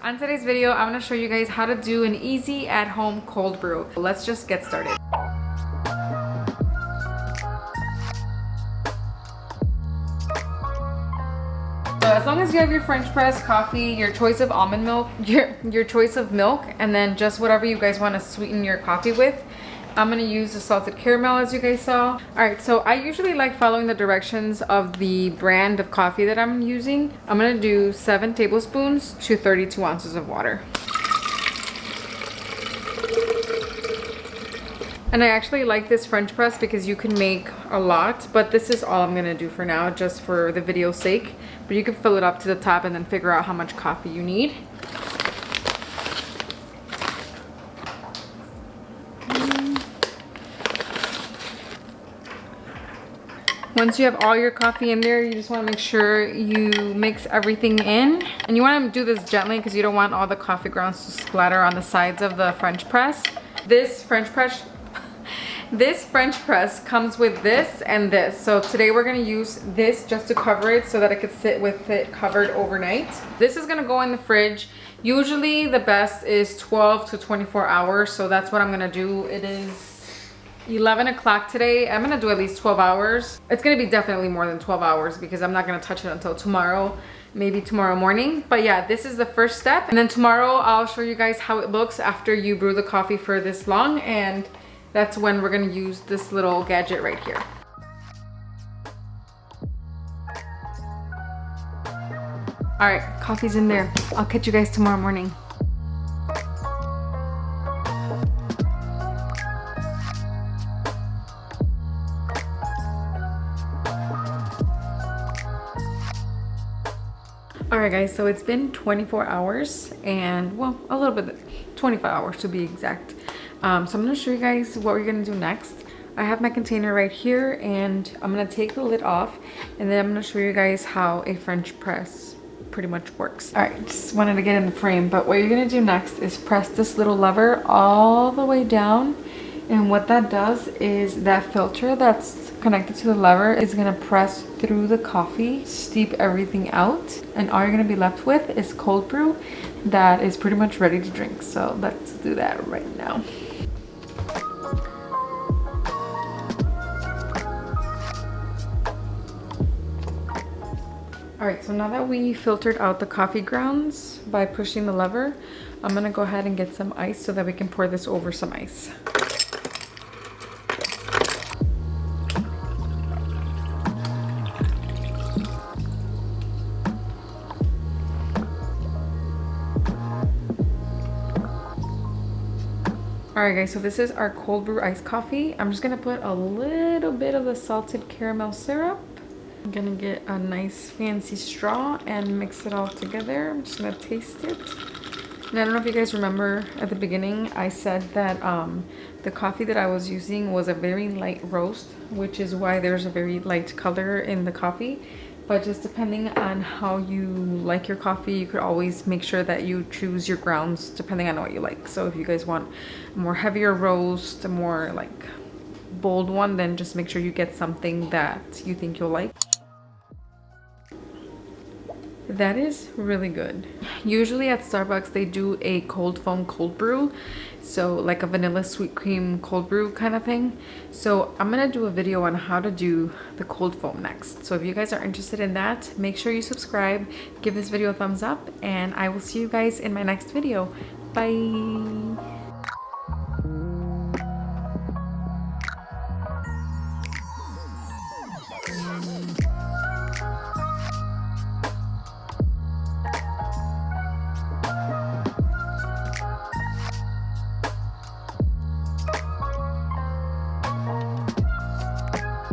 On today's video, I'm gonna show you guys how to do an easy at-home cold brew. Let's just get started. So as long as you have your French press coffee, your choice of almond milk, your choice of milk, and then just whatever you guys want to sweeten your coffee with. I'm gonna use the salted caramel, as you guys saw. All right, so I usually like following the directions of the brand of coffee that I'm using. I'm gonna do 7 tablespoons to 32 ounces of water. And I actually like this French press because you can make a lot, but this is all I'm gonna do for now, just for the video's sake. But you can fill it up to the top and then figure out how much coffee you need. Once you have all your coffee in there, you just want to make sure you mix everything in. And you want to do this gently because you don't want all the coffee grounds to splatter on the sides of the French press. This French press comes with this and this. So today we're going to use this just to cover it so that it could sit with it covered overnight. This is going to go in the fridge. Usually the best is 12 to 24 hours. So that's what I'm going to do. It is 11 o'clock today. I'm gonna do at least 12 hours. It's gonna be definitely more than 12 hours because I'm not gonna touch it until tomorrow, maybe tomorrow morning. But yeah, this is the first step. And then tomorrow I'll show you guys how it looks after you brew the coffee for this long. And that's when we're gonna use this little gadget right here. All right, coffee's in there. I'll catch you guys tomorrow morning. Alright guys, so it's been 24 hours and, well, a little bit, 25 hours to be exact. So I'm going to show you guys what we're going to do next. I have my container right here and I'm going to take the lid off and then I'm going to show you guys how a French press pretty much works. Alright, just wanted to get in the frame, but what you're going to do next is press this little lever all the way down. And what that does is that filter that's connected to the lever is gonna press through the coffee, steep everything out, and all you're gonna be left with is cold brew that is pretty much ready to drink. So let's do that right now. All right, so now that we filtered out the coffee grounds by pushing the lever, I'm gonna go ahead and get some ice so that we can pour this over some ice. Alright guys, so this is our cold brew iced coffee. I'm just gonna put a little bit of the salted caramel syrup. I'm gonna get a nice fancy straw and mix it all together. I'm just gonna taste it. And I don't know if you guys remember at the beginning, I said that the coffee that I was using was a very light roast, which is why there's a very light color in the coffee. But just depending on how you like your coffee, you could always make sure that you choose your grounds depending on what you like. So if you guys want a more heavier roast, a more like bold one, then just make sure you get something that you think you'll like. That is really good. Usually at Starbucks they do a cold foam cold brew, so like a vanilla sweet cream cold brew kind of thing. So I'm gonna do a video on how to do the cold foam next. So if you guys are interested in that, make sure you subscribe, give this video a thumbs up, and I will see you guys in my next video. Bye.